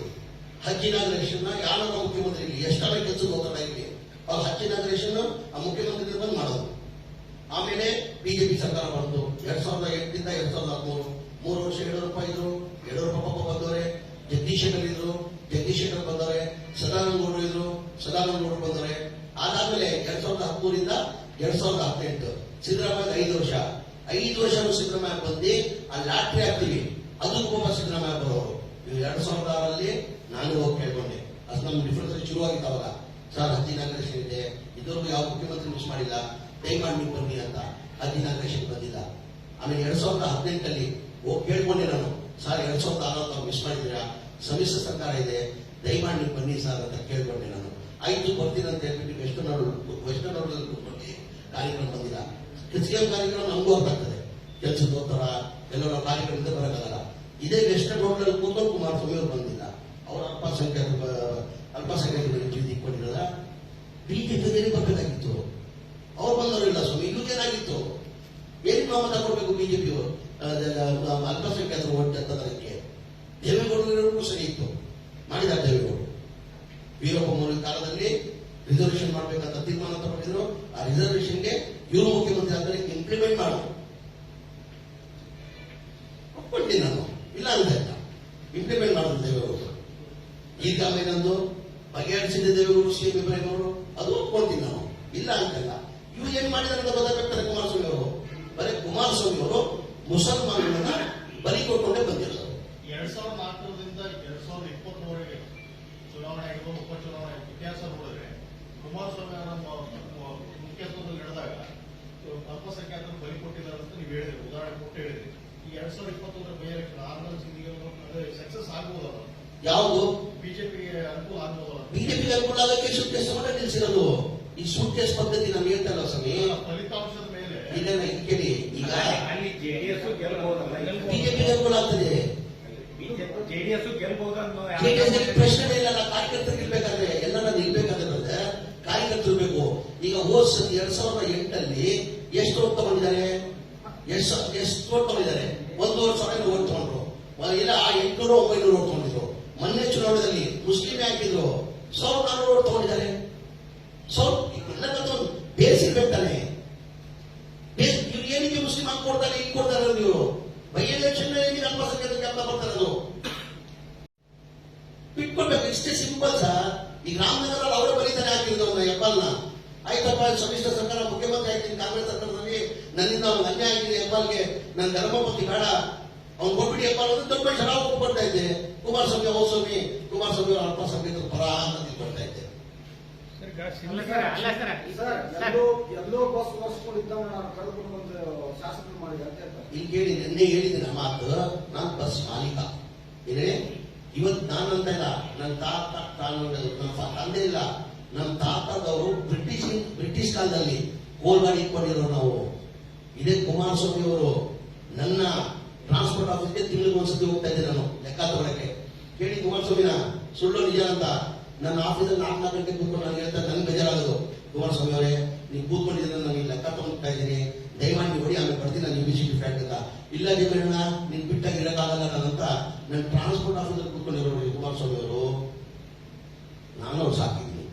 ಹಜ್ ಇನಾಗ್ರೇಷನ್ ಯಾವ ಮುಖ್ಯಮಂತ್ರಿ ಎಷ್ಟೆಲ್ಲ ಕೆಲಸದ ಹೋಗ್ತಾ ಇಲ್ಲಿ ಅವ್ರು ಹಜ್ ಇನಾಗ್ರೇಷನ್ ಆ ಮುಖ್ಯಮಂತ್ರಿ ಬಂದು ಮಾಡೋದು. ಆಮೇಲೆ ಬಿಜೆಪಿ ಸರ್ಕಾರ ಬಂತು 2008 ರಿಂದ 2013, 3 ವರ್ಷ ಯಡಿಯೂರಪ್ಪ ಇದ್ರು, ಯಡಿಯೂರಪ್ಪ ಬಂದವರೆ, ಜಗದೀಶ್ ಶೆಟ್ಟರ್ ಬಂದವರೆ, ಸದಾನಂದ ಗೌಡರು ಇದ್ರು, ಸದಾನಂದ ಗೌಡರು ಬಂದವರೆ. ಅದಾದ್ಮೇಲೆ 2013 ರಿಂದ 2018 ಸಿದ್ದರಾಮಯ್ಯ 5 ವರ್ಷ ಸಿದ್ದರಾಮಯ್ಯ ಬಂದು ಆ ಲಾಟ್ರಿ ಹಾಕ್ತೀವಿ, ಅದಕ್ಕೂ ಸಿದ್ದರಾಮಯ್ಯ ಬರೋರು. 2006 ನಾನು ಹೋಗಿ ಕೇಳ್ಕೊಂಡೆ, ಅದು ನಮ್ಮ ಡಿಫರೆನ್ಸ್ ಶುರುವಾಗಿದ್ದಾವಾಗ, ಸರ್ ಹಜ್ ಇನಾಗ್ರೇಷನ್ ಇದೆ, ಇದುವರೆಗೂ ಯಾವ ಮುಖ್ಯಮಂತ್ರಿ ಮಿಸ್ ಮಾಡಿಲ್ಲ, ದಯಮಾಡಿ ನೀವು ಬನ್ನಿ ಅಂತ. ಹಜ್ ಇನಾಗ್ರೇಷನ್ ಬಂದಿಲ್ಲ. ಆಮೇಲೆ 2018 ಹೋಗಿ ಕೇಳ್ಕೊಂಡೆ ನಾನು, ಸರ್ 2006 ಮಿಸ್ ಮಾಡಿದ್ದೀರಾ, ಸಮ್ಮಿಶ್ರ ಸರ್ಕಾರ ಇದೆ, ದಯಮಾಡಿ ನೀವು ಬನ್ನಿ ಸರ್ ಅಂತ ಕೇಳ್ಕೊಂಡೆ ನಾನು. ಆಯ್ತು ಬರ್ತೀನಿ ಅಂತ ಹೇಳ್ಬಿಟ್ಟು ವೆಸ್ಟರ್ನ್ ರೋಡಲ್ಲಿ ಕೂತ್ಕೊಂಡು ಕಾರ್ಯಕ್ರಮ ಬಂದಿಲ್ಲ. CM ಕಾರ್ಯಕ್ರಮ ನಮಗೂ ಗೊತ್ತಾಗ್ತದೆ, ಕೆಲಸದ ಹೋಗ್ತಾರ ಎಲ್ಲರ ಕಾರ್ಯಕ್ರಮದಿಂದ ಬರೋಕ್ಕಾಗಲ್ಲ. ಇದೇ ವೆಸ್ಟರ್ನ್ ರೋಡ್ನಲ್ಲಿ ಕೂತ್ಕೊಂಡು ಕುಮಾರಸ್ವಾಮಿ ಅವರು ಬಂದಿಲ್ಲ. ಅವ್ರ ಅಲ್ಪಸಂಖ್ಯಾತರ ಪ್ರೀತಿ ಕೊಟ್ಟಿರಲ್ಲ. ಬಿಜೆಪಿಗೆ ಬರಬೇಕಾಗಿತ್ತು, ಅವ್ರು ಬಂದವರಿಲ್ಲ ಸ್ವಾಮಿ. ಇವ್ರಿಗೇನಾಗಿತ್ತು? ಏನ್ ಮತ ಕೊಡ್ಬೇಕು ಬಿಜೆಪಿ ಅಲ್ಪಸಂಖ್ಯಾತರ ಓಟ್ ಅಂತದಕ್ಕೆ? ದೇವೇಗೌಡರು ಸರಿ ಇತ್ತು, ಮಾಡಿದ ದೇವೇಗೌಡರು. ವೀರಪ್ಪ ಮೊಯ್ಲಿ ಕಾಲದಲ್ಲಿ ರಿಸರ್ವೇಶನ್ ಮಾಡ್ಬೇಕಂತ ತೀರ್ಮಾನ ತಗೊಂಡಿದ್ರು. ಆ ರಿಸರ್ವೇಶನ್ಗೆ ಇವರು ಮುಖ್ಯಮಂತ್ರಿ ಆದರೆ ಇಂಪ್ಲಿಮೆಂಟ್ ಮಾಡೋದು ಒಪ್ಪಿದ್ದೀನಿ ನಾನು, ಇಲ್ಲ ಅಂತ ಇಂಪ್ಲಿಮೆಂಟ್ ಮಾಡೋದು ದೇವೇಗೌಡರು. ಈಗ ಆಮೇಲೆ ಬಗೆಹರಿಸಿದ ದೇವೇಗೌಡರು, CM ಇಬ್ರಾಹಿಂ ಅವರು, ಅದು ಒಪ್ಕೊಂತೀನಿ ನಾನು, ಇಲ್ಲ ಅಂತಲ್ಲ. ಇವ್ರು ಏನ್ ಮಾಡಿದಾರೆ ಅಂತ ಗೊತ್ತಾಗ್ತಾರೆ. ಕುಮಾರಸ್ವಾಮಿ ಅವರು ಬರೀ ಕುಮಾರಸ್ವಾಮಿ ಅವರು ಮುಸಲ್ಮಾನರನ್ನ ಬಲಿ ಕೊಟ್ಕೊಂಡೇ ಬಂದಿರೋದು. 2004ರಿಂದ 2020 ಚುನಾವಣೆ ಆಗಿರ್ಬೋದು, ಉಪಚುನಾವಣೆ ಇತಿಹಾಸ ನೋಡಿದ್ರೆ ಕುಮಾರಸ್ವಾಮಿ ಅವರ ಮುಖ್ಯತ್ವದಲ್ಲಿ ನಡೆದಾಗ ಅಲ್ಪಸಂಖ್ಯಾತರು ಬಲಿ ಕೊಟ್ಟಿದ್ದಾರೆ ಅಂತ ನೀವು ಹೇಳಿದ್ರಿ, ಉದಾಹರಣೆ ಕೊಟ್ಟು ಹೇಳಿದ್ರಿ. ಈ 2021 ಬೈ ಎಲೆಕ್ಷನ್ ಆರ್ಗನೈಸಿಂಗ್ ಸಕ್ಸಸ್ ಆಗ್ಬೋದಲ್ಲ? ಯಾವುದು ಬಿಜೆಪಿಗೆ ಅನುಕೂಲ ಆಗ್ಬೋದಲ್ಲ? ಬಿಜೆಪಿಗೆ ಅನುಕೂಲ ಆಗಕ್ಕೆ ಸೂಟ್ ಕೇಸ್ ಮಾಡಿ ನಿಲ್ಸಿರೋದು. ಈ ಸೂಟ್ ಕೇಸ್ ಪದ್ಧತಿ ನಾವು ಹೇಳ್ತಲ್ಲ ಸ್ವಾಮಿ, ಫಲಿತಾಂಶದ ಮೇಲೆ ಇದನ್ನ ಕೇಳಿ. ಈಗ ಅಲ್ಲಿ ಜೆಡಿಎಸ್ ಗೆಲ್ಬಹುದಲ್ಲ, ಬಿಜೆಪಿಗೆ ಅನುಕೂಲ ಆಗ್ತದೆ, ಜೆಡಿಎಸ್ ಗೆಲ್ಬಹುದನ್ನು ಪ್ರಶ್ನೆ ಇಲ್ಲ. ಕಾರ್ಯಕರ್ತರಿಗೆ ಇರ್ಬೇಕಾದ್ರೆ ಎಲ್ಲ ನಿಲ್ಬೇಕಾದ್ರೆ ಕಾರ್ಯಕರ್ತರು ಬೇಕು. ಈಗ ಹೋದ 2008 ಎಷ್ಟು ಓಟ್ ತಗೊಂಡಿದ್ದಾರೆ? ಎಷ್ಟು ಓಟ್ ತಗೊಂಡಿದ್ದಾರೆ? 1,500 ಓಟ್ ತಗೊಂಡ್ರು. ಇಲ್ಲ 800-900 ಓಟ್ ತಗೊಂಡಿದ್ರು. ಮೊನ್ನೆ ಚುನಾವಣೆಯಲ್ಲಿ ಮುಸ್ಲಿಂ ಹಾಕಿದ್ರು 1,400 ಓಟ್ ತಗೊಂಡಿದ್ದಾರೆ. ಎಲ್ಲದಕ್ಕೂ ಬೇಸ್ ಇರ್ಬೇಕು ತಾನೆ. ಏನಕ್ಕೆ ಮುಸ್ಲಿಂ ಹಾಕಿ ಕೊಡ್ತಾರೆ, ಈಗ ಕೊಡ್ತಾರೆ? ನೀವು ಬೈ ಎಲೆಕ್ಷನ್ ಅಲ್ಪಸಂಖ್ಯಾತರಿಗೆ ಅಂತ ಬರ್ತಾರೆ, ಬಿಟ್ಕೊಡ್ಬೇಕು. ಇಷ್ಟೇ ಸಿಂಪಲ್ ಸರ್. ಈಗ ರಾಮನಗರಲ್ಲಿ ಅವರೇ ಬರೀತಾರೆ ಹಾಕಿದ್ರು ಹೆಬ್ಬಾಲ್ನ. ಆಯ್ತಪ್ಪ, ಸಮ್ಮಿಶ್ರ ಸರ್ಕಾರ ಮುಖ್ಯಮಂತ್ರಿ ಆಗ್ತೀನಿ, ಕಾಂಗ್ರೆಸ್ ಸರ್ಕಾರದಲ್ಲಿ ನನ್ನಿಂದ ಅವ್ನಿಗೆ ಅನ್ಯಾಯ ಆಗಿದೆ, ಹೆಬ್ಬಾಲ್ಗೆ ನನ್ನ ಧರ್ಮಪತಿ ಬೇಡ, ಅವ್ನು ಕೊಟ್ಬಿಡಿ ಹೆಬ್ಬಾಲ್ ಅಂದ್ರೆ ದೊಡ್ಡ ಚೆನ್ನಾಗಿ ಒಪ್ಕೊಳ್ತಾ ಇದ್ದೆ. ಕುಮಾರಸ್ವಾಮಿ ಅವರು ಅಲ್ಪಸಂಖ್ಯಾತರ ಪರ ಅಂತ ತಿಳ್ಕೊಳ್ತಾ ಇದ್ದೆ. ಎಲ್ಲೋ ಬಸ್ ಓಡಿಸ್ಕೊಂಡಿದ್ದವನ್ನ ನಾನು ಕರೆದುಕೊಂಡು ಬಂದು ಶಾಸಕರು ಮಾಡಿದೆ ಅಂತ ಹೇಳ್ತಾರೆ. ಇಲ್ಲಿ ಕೇಳಿ ನಿನ್ನೆ ಹೇಳಿದಿನ ಮಾತು, ನಾನು ಬಸ್ ಮಾಲೀಕ ಏನೇ ಇವತ್ತು ನಾನು ಅಂತ ಇಲ್ಲ, ನನ್ನ ತಾತ ನನ್ನ ತಂದೆ ಇಲ್ಲ, ನಮ್ಮ ತಾತದವರು ಬ್ರಿಟಿಷ್ ಕಾಲದಲ್ಲಿ ಕೋಲ್ಗಾಡಿ ಇಟ್ಕೊಂಡಿರೋ ನಾವು. ಇದೇ ಕುಮಾರಸ್ವಾಮಿ ಅವರು ನನ್ನ ಟ್ರಾನ್ಸ್ಪೋರ್ಟ್ ಆಫೀಸ್ಗೆ ತಿಂಗಳಿಗೆ ಒಂದ್ಸತಿ ಹೋಗ್ತಾ ಇದ್ದೆ ನಾನು ಲೆಕ್ಕ ತಗೊಳಕ್ಕೆ. ಕೇಳಿ ಕುಮಾರಸ್ವಾಮಿನ ಸುಳ್ಳು ನಿಜ ಅಂತ. ನನ್ನ ಆಫೀಸಲ್ಲಿ 4 ಗಂಟೆ ಕೂತ್ಕೊಂಡು ನಾನು ಹೇಳ್ತಾ ನನ್ಗೆ ಬೇಜಾರಾಗೋದು, ಕುಮಾರಸ್ವಾಮಿ ಅವರೇ ನೀವು ಕೂತ್ಕೊಂಡಿದ್ರೆ ನಾನು ಈ ಲೆಕ್ಕ ತಗೊಂಡ್ತಾ ಇದ್ದೀನಿ, ದಯಮಾಡಿ ಹೊಡಿ, ಆಮೇಲೆ ಬರ್ತೀನಿ ನಾನು ಯುಬಿಸಿಟಿ ಫ್ಯಾಕ್ಟ್ ಅಂತ. ಇಲ್ಲ ದೇವೇಣ್ಣ ನೀನ್ ಬಿಟ್ಟಾಗಿ ಇರೋಕ್ಕಾಗಲ್ಲ ನಾನಂತ ನನ್ನ ಟ್ರಾನ್ಸ್ಪೋರ್ಟ್ ಆಫೀಸಲ್ಲಿ ಕೂತ್ಕೊಂಡಿರೋ ಕುಮಾರಸ್ವಾಮಿ ಅವರು. ನಾನು ಅವ್ರು ಸಾಕಿದ್ದೀನಿ.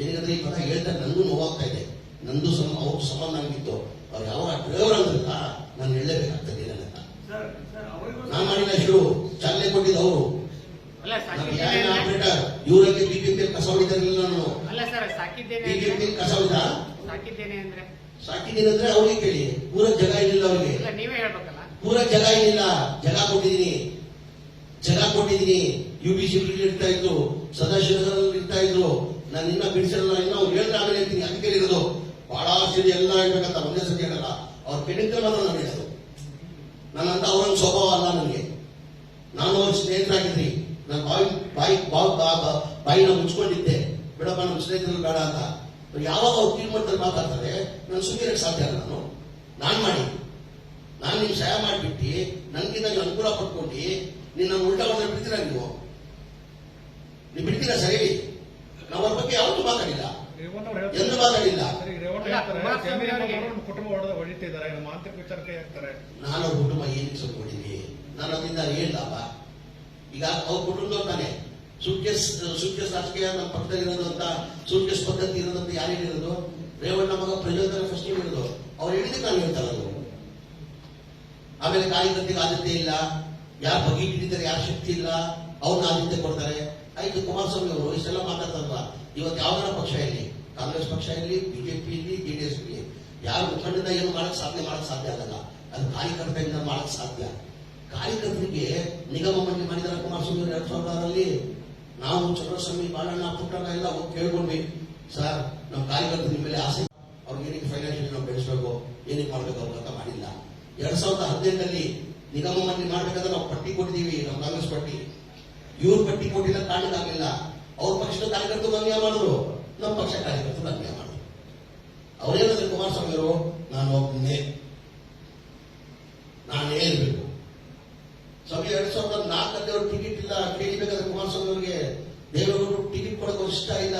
ಏನಿದ್ರೆ ಈ ಪದ ಹೇಳ್ತಾ ನನಗೂ ನೋವಾಗ್ತಾ ಇದೆ. ನಂದು ಅವ್ರ ಸಂಬಂಧ ಆಗಿತ್ತು. ಅವ್ರು ಯಾವ ಡ್ರೈವರ್ ಅಂದ್ರಲ್ಲ ನಾನು ಹೇಳಲೇಬೇಕಾಗ್ತದೆ ಏನಂತ. ನಾನು ಮಾಡಿಲ್ಲ ಶುರು ಚಾಲನೆ ಕೊಟ್ಟಿದ್ದು ಅವರು. ಆಪರೇಟರ್ ಇವರಿಗೆ ಬಿಬಿಎಂಪಿ ಕಸ ಹೊಡಿತಾರಿಲ್ಲ ನಾನು. ಬಿಬಿಎಂಪಿ ಕಸ ಹೊಡಿದ ಸಾಕಿದ್ದೇನೆ ಅಂದ್ರೆ ಅವ್ರಿಗೆ ಕೇಳಿ. ಪೂರ ಜಾಗ ಏನಿಲ್ಲ ಅವ್ರಿಗೆ, ಪೂರ ಜಾಗ ಏನಿಲ್ಲ. ಜಾಗ ಕೊಟ್ಟಿದ್ದೀನಿ. ಯುಬಿಸಿ ಇರ್ತಾ ಇದ್ರು, ಸದಾಶಿವರಲ್ಲಿ ಇರ್ತಾ ಇದ್ರು. ನಾನು ಇನ್ನ ಬಿಡಿಸಲ್ಲ, ಇನ್ನ ಅವ್ರು ಹೇಳ್ತಾ ಆಮೇಲೆ ಹೇಳ್ತೀನಿ. ಅದಕ್ಕೆ ಇರೋದು ಬಹಳ ಸಿಡಿ ಎಲ್ಲ ಹೇಳ್ಬೇಕಂತ ಒಂದೇ ಸತಿ ಹೇಳಲ್ಲ. ಅವ್ರ ಕೆಡಿದ್ರೆ ಮಾತ್ರ ನಾನು ಹೇಳೋದು. ನಾನಂತ ಅವ್ರಂಗ್ ಸ್ವಭಾವ ಅಲ್ಲ ನನಗೆ. ನಾನು ಅವ್ರ ಸ್ನೇಹಿತರಾಗಿದ್ರಿ. ನಾನು ಬಾಯಿನ ಮುಚ್ಕೊಂಡಿದ್ದೆ, ಬಿಡಪ್ಪ ನಮ್ಮ ಸ್ನೇಹಿತರಲ್ಲಿ ಬೇಡ ಅಂತ. ಯಾವಾಗ ಅವ್ರು ತೀರ್ಮಾನದಲ್ಲಿ ಮಾತಾಡ್ತಾರೆ ನಾನು ಸುಮ್ಮನೆ ಸಾಧ್ಯ ಅಲ್ಲ. ನಾನು ನಿಮ್ಗೆ ಸಹಾಯ ಮಾಡಿಬಿಟ್ಟು ನನ್ಗಿಂತ ನೀವು ಅನುಕೂಲ ಪಡ್ಕೊಂಡು ನಿನ್ನ ಉಲ್ಟಾ ಹೊಡೆದ್ರೆ ಬಿಡ್ತೀರಾ? ನೀವು ಬಿಡ್ತೀರಾ? ಸರಿ, ನಾವು ಅವ್ರ ಬಗ್ಗೆ ಯಾವತ್ತೂ ಮಾತಾಡಿಲ್ಲ, ಎಂದು ಮಾತಾಡಿಲ್ಲ. ಕುಟುಂಬ ಹೊಡಿತಿದ್ದಾರೆ, ಮಾಂತ್ರಿಕ ವಿಚಾರಕ್ಕೆ ಹಾಕ್ತಾರೆ. ನಾನು ಅವ್ರ ಕುಟುಂಬ ಏನಕ್ಕೆ ಸುಟ್ಕೊಂಡಿದ್ದೀನಿ? ನಾನು ಅದರಿಂದ ಹೇಳ್ದವ. ಈಗ ಅವ್ರ ಕುಟುಂಬದವ್ರು ತಾನೆ ಸೂಟ್ಕೇಸ್ ರಾಜಕೀಯ ನಮ್ಮ ಪಕ್ಕದಲ್ಲಿ ಇರೋದು ಅಂತ, ಸೂಟ್ಕೇಸ್ ಪದ್ಧತಿ ಇರೋದಂತ ಯಾರು ಹೇಳಿರೋದು? ರೇವಣ್ಣ ಮಗ ಪ್ರಜೋದನ ಫಸ್ಟ್ ಹೇಳಿರೋದು. ಅವ್ರು ಹೇಳಿದ್ರೆ ನಾನು ಹೇಳ್ತಾ ಇರೋದು. ಆಮೇಲೆ ಕಾರ್ಯಕರ್ತೆಗೆ ಆದ್ಯತೆ ಇಲ್ಲ, ಯಾರು ಬಗೆ ಹಿಡಿತಾರೆ, ಯಾರು ಶಕ್ತಿ ಇಲ್ಲ, ಅವ್ರನ್ನ ಆದ್ಯತೆ ಕೊಡ್ತಾರೆ. ಆಯ್ತು, ಕುಮಾರಸ್ವಾಮಿ ಅವರು ಇಷ್ಟೆಲ್ಲ ಮಾತಾಡ್ತಾರಲ್ಲ. ಇವತ್ತು ಯಾವ್ದಾರ ಪಕ್ಷ ಇರಲಿ, ಕಾಂಗ್ರೆಸ್ ಪಕ್ಷ ಇರಲಿ, ಬಿಜೆಪಿ ಇರಲಿ, ಜೆಡಿಎಸ್ ಇರಲಿ, ಯಾರು ಮುಖಂಡದ ಏನು ಮಾಡಕ್ ಸಾಧ್ಯ ಆಗಲ್ಲ. ಅದು ಕಾರ್ಯಕರ್ತೆಯಿಂದ ಮಾಡಕ್ ಸಾಧ್ಯ. ಕಾರ್ಯಕರ್ತರಿಗೆ ನಿಗಮ ಮಂಡಳಿ ಮಾಡಿದಾರೆ ಕುಮಾರಸ್ವಾಮಿ 2006ರಲ್ಲಿ. ನಾವು ಚಂದ್ರಸ್ವಾಮಿ, ಬಾಳಣ್ಣ, ಪುಟ್ಟಣ್ಣ ಎಲ್ಲ ಹೋಗಿ ಕೇಳ್ಕೊಂಡ್ವಿ, ಸರ್ ನಮ್ಮ ಕಾರ್ಯಕರ್ತರು ನಿಮ್ಮ ಮೇಲೆ ಆಸೆ, ಅವ್ರಿಗೆ ಏನಕ್ಕೆ ಫೈನಾನ್ಷಿಯಲಿ ನಾವು ಬೆಳೆಸಬೇಕು, ಏನಕ್ಕೆ ಮಾಡ್ಬೇಕು ಅವ್ರ ಅಂತ ಮಾಡಿಲ್ಲ. 2018ರಲ್ಲಿ ನಿಗಮ ಮಂಡಳಿ ಮಾಡ್ಬೇಕಾದ್ರೆ ನಾವು ಪಟ್ಟಿ ಕೊಟ್ಟಿದ್ದೀವಿ, ನಮ್ಮ ಕಾಂಗ್ರೆಸ್ ಪಟ್ಟಿ. ಇವ್ರ ಪಟ್ಟಿ ಕೊಟ್ಟಿಲ್ಲ, ಕಾರಣಕ್ಕಾಗಲಿಲ್ಲ. ಅವ್ರ ಪಕ್ಷದ ಕಾರ್ಯಕರ್ತರು ಅನ್ಯಾಯ ಮಾಡಿದ್ರು, ನಮ್ಮ ಪಕ್ಷ ಕಾರ್ಯಕರ್ತರು ಅನ್ಯಾಯ ಮಾಡಿದ್ರು. ಅವ್ರೇನಂದ್ರೆ ಕುಮಾರಸ್ವಾಮಿ ಅವರು ನಾನೇ ಇರಬೇಕು. ಸ್ವಾಮಿ 2004ರಲ್ಲಿ ಅವ್ರು ಟಿಕೆಟ್ ಇಲ್ಲ ಕೇಳಿಬೇಕಾದ್ರೆ ಕುಮಾರಸ್ವಾಮಿ ಅವರಿಗೆ ದೇವೇಗೌಡರು ಟಿಕೆಟ್ ಕೊಡೋಕೆ ಇಷ್ಟ ಇಲ್ಲ.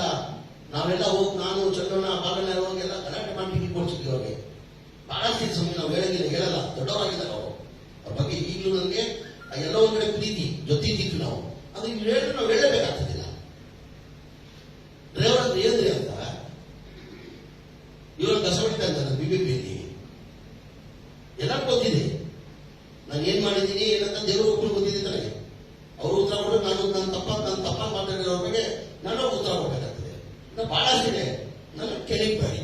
ನಾವೆಲ್ಲ ಹೋಗಿ ನಾನು ಚಂದ್ರಣ್ಣ ಬಾಲಣ್ಣ ಹೋಗಿ ಎಲ್ಲ ಗಲಾಟೆ ಮಾಡಿ ಟಿಕೆಟ್ ಕೊಡ್ಸಿದ್ವಿ ಅವ್ರಿಗೆ. ಬಹಳ ಸಮಯ ನಾವು ಹೇಳಲ್ಲ, ದೊಡ್ಡವರಾಗಿದ್ದಾರೆ ಅವರು. ಅವ್ರ ಬಗ್ಗೆ ಈಗಲೂ ನನಗೆ ಎಲ್ಲ ಒಂದ್ ಕಡೆ ಪ್ರೀತಿ ಜೊತೆಗಿತ್ತು. ನಾವು ಅದು ಈಗ ಹೇಳಿದ್ರೆ ನಾವು ಹೇಳಲೇಬೇಕಾಗ್ತದಿಲ್ಲ. ಡ್ರೈವರ್ ಅಂದ್ರೆ ಏನ್ರಿ ಅಂತ ಇವ್ರ ಕಸ ಹೊಡಿತಾ ಇದ್ದಾರೆ ಬಿಬಿಎಂಪಿಯಲ್ಲಿ. ಎಲ್ಲರೂ ಗೊತ್ತಿದೆ ನಾನು ಏನ್ ಮಾಡಿದ್ದೀನಿ ಏನಂತ. ದೇವರು ಒಬ್ಬರು ಗೊತ್ತಿದೆ ನನಗೆ. ಅವರು ಉತ್ತರ ಕೊಟ್ಟು ನನ್ನ ತಪ್ಪ ಮಾತಾಡಿರೋ ಬಗ್ಗೆ ನಾನು ಉತ್ತರ ಕೊಡಬೇಕಾಗ್ತದೆ. ಬಹಳ ಇದೆ. ನಾನು ಕೇಳಿಬೇಡಿ,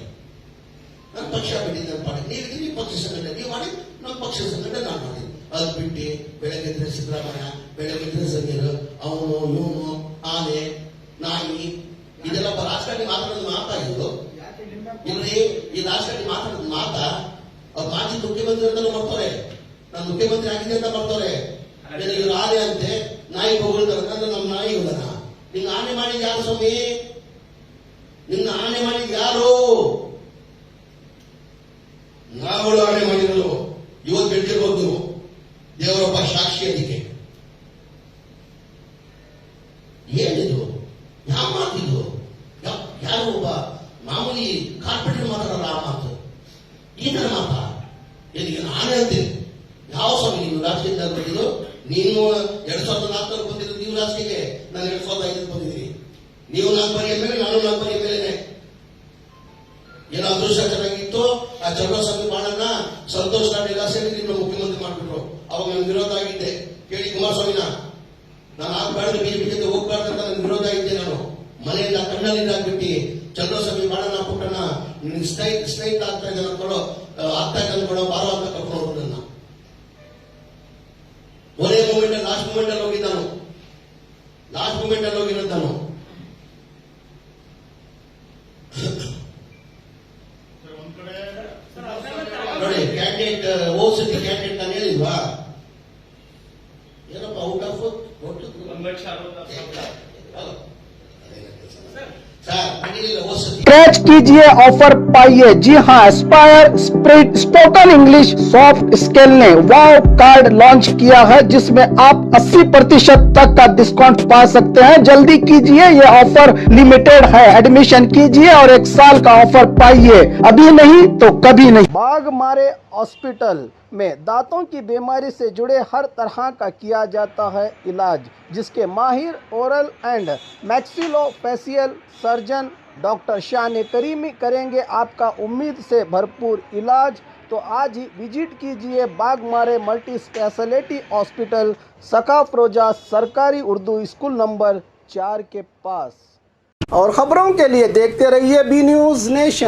ನನ್ನ ಪಕ್ಷ ಬಿಡಿ, ನನ್ನ ಪಾಡಿ ನೀವು ಪಕ್ಷ ಸಂಘಟನೆ ನೀವು ಮಾಡಿ, ನಮ್ಮ ಪಕ್ಷ ಸಂಘಟನೆ ನಾನು ಮಾಡಿ. ಅದು ಬಿಟ್ಟು ಬೆಳಗ್ಗೆದ್ರೆ ಸಿದ್ದರಾಮಯ್ಯ, ಬೆಳಗ್ಗೆದ್ರೆ ಸಮೀರ್, ಅವನು ಇವನು ಆನೆ ನಾಯಿ ಇದೆಲ್ಲ ರಾಜಕಾರಣಿ ಮಾತಾಡೋದು ಮಾತಾಡಿದ್ದು ಇಲ್ಲಿ. ಈ ರಾಜಕಾರಣಿ ಮಾತಾಡೋದು ಮಾತಾ ಅವ್ರು ಮಾಜಿ ಮುಖ್ಯಮಂತ್ರಿ ಅಂತ ಮಾಡ್ತಾರೆ, ನಾನು ಮುಖ್ಯಮಂತ್ರಿ ಆಗಿದೆ ಅಂತ ಮಾಡ್ತಾರೆ. ಇವ್ರು ಆನೆ ಅಂತೆ ನಾಯಿ ಹೋಗ್ತಾರೆ ಅಂದ್ರೆ ನಮ್ಮ ನಾಯಿ ಹೋದನ. ನಿಂಗೆ ಆನೆ ಮಾಡಿದ್ ಯಾರು ಸ್ವಾಮಿ? ನಿನ್ನ ಆನೆ ಮಾಡಿದ್ ಯಾರು? ನಾವುಗಳು ಆನೆ ಮಾಡಿರೋದು. ಇವತ್ತು ಬೆಳೆದಿರ್ಬೋದು ನೀವು, ದೇವರೊಬ್ಬ ಸಾಕ್ಷಿ. ಅದಕ್ಕೆ ಏನಿದು? ಯಾವ ಮಾತಿದು? ಯಾರು ಒಬ್ಬ ಮಾಮೂಲಿ ಕಾರ್ಪೊರೇಟರ್ ಮಾತಾಡಲ್ಲ ಆ ಮಾತು, ಈ ತರ ಮಾತಾ? ಏನಿಗೆ ಆನೆ ಅಂತೀನಿ? ಯಾವ ಸ್ವಾಮಿ ನೀವು ರಾಜಕೀಯದಲ್ಲಿ ಬಂದಿದ್ದು? ನೀನು 2004 ಬಂದಿದ್ದು ನೀವು ರಾಜಕೀಯಕ್ಕೆ, ನಾನು 2005 ಬಂದಿದ್ದೀನಿ. ನೀವು 4 ಬಾರಿ ಎಮ್ ಎಲ್ ಎ, ನಾನು 4 ಬಾರಿ ಎಮ್ ಎಲ್ ಎ. ಏನೋ ಅದೃಷ್ಟ ಚೆನ್ನಾಗಿತ್ತು. ಆ ಚಂದ್ರಸ್ವಾಮಿ ಬಾಳಣ್ಣ ಸಂತೋಷ್ ಲಾಡ್ ಸೇರಿ ನಿಮ್ಮ ಮುಖ್ಯಮಂತ್ರಿ ಮಾಡ್ಬಿಟ್ರು. ಅವಾಗ ನಾನು ವಿರೋಧ ಆಗಿದ್ದೆ. ಕೇಳಿ ಕುಮಾರಸ್ವಾಮಿನ, ನಾನು ಆಗ್ಬಾರ್ದು ಬಿಜೆಪಿ ಜೊತೆ ಹೋಗ್ಬಾರ್ದು ಅಂತ ನನ್ನ ವಿರೋಧ ಆಗಿದ್ದೆ. ನಾನು ಮನೆಯಿಂದ ಕಣ್ಣಲ್ಲಿಂದ ಆಗ್ಬಿಟ್ಟು ಚಂದ್ರಸ್ವಾಮಿ ಬಾಳಣ್ಣ ಪುಟ್ಟಣ್ಣ ಸ್ಟ್ರೈಟ್ ಆಗ್ತಾ ಇದೆ ಅನ್ಕೊಳ್ಳೋ, ಆಗ್ತಾ ಇದೆ ಅನ್ಕೊಳ್ಳೋ, ಬಾರೋ ಅಂತ ಕರ್ಕೊಂಡು ಹೋಗ್ರು ನನ್ನ. ಒಳ್ಳೆ ಮೂಮೆಂಟ್, ಲಾಸ್ಟ್ ಮೂಮೆಂಟ್ ಅಲ್ಲಿ ಹೋಗಿರೋದು ನಾನು. ಕ್ಯಾಂಡಿಡೇಟ್ ಓಸತಿ ಕ್ಯಾಂಡಿಡೇಟ್ ನಾನು ಹೇಳಿಲ್ವಾ ಏನಪ್ಪ ಔಟ್ ಆಫ್ ಸರ್ ನಡೀಲಿಲ್ಲ ಓಸತಿ स्क्रैच कीजिए ऑफर पाइए। जी हाँ, Aspire spirit spoken English soft skill ने वाव कार्ड लॉन्च किया है जिसमें आप 80% तक का डिस्काउंट पा सकते हैं। जल्दी कीजिए, ये ऑफर लिमिटेड है। एडमिशन कीजिए और 1 साल का ऑफर पाइए, अभी नहीं तो कभी नहीं। बाघ मारे हॉस्पिटल में दांतों की बीमारी से जुड़े हर तरह का किया जाता है इलाज, जिसके माहिर oral and maxillofacial surgeon doctor शान करीमी करेंगे आपका उम्मीद से भरपूर इलाज। तो आज ही विजिट कीजिए बागमारे मल्टी स्पेशलिटी हॉस्पिटल सकाफरोजा सरकारी उर्दू स्कूल नंबर 4 के पास। और खबरों के लिए देखते रहिए बी न्यूज़ नेशन।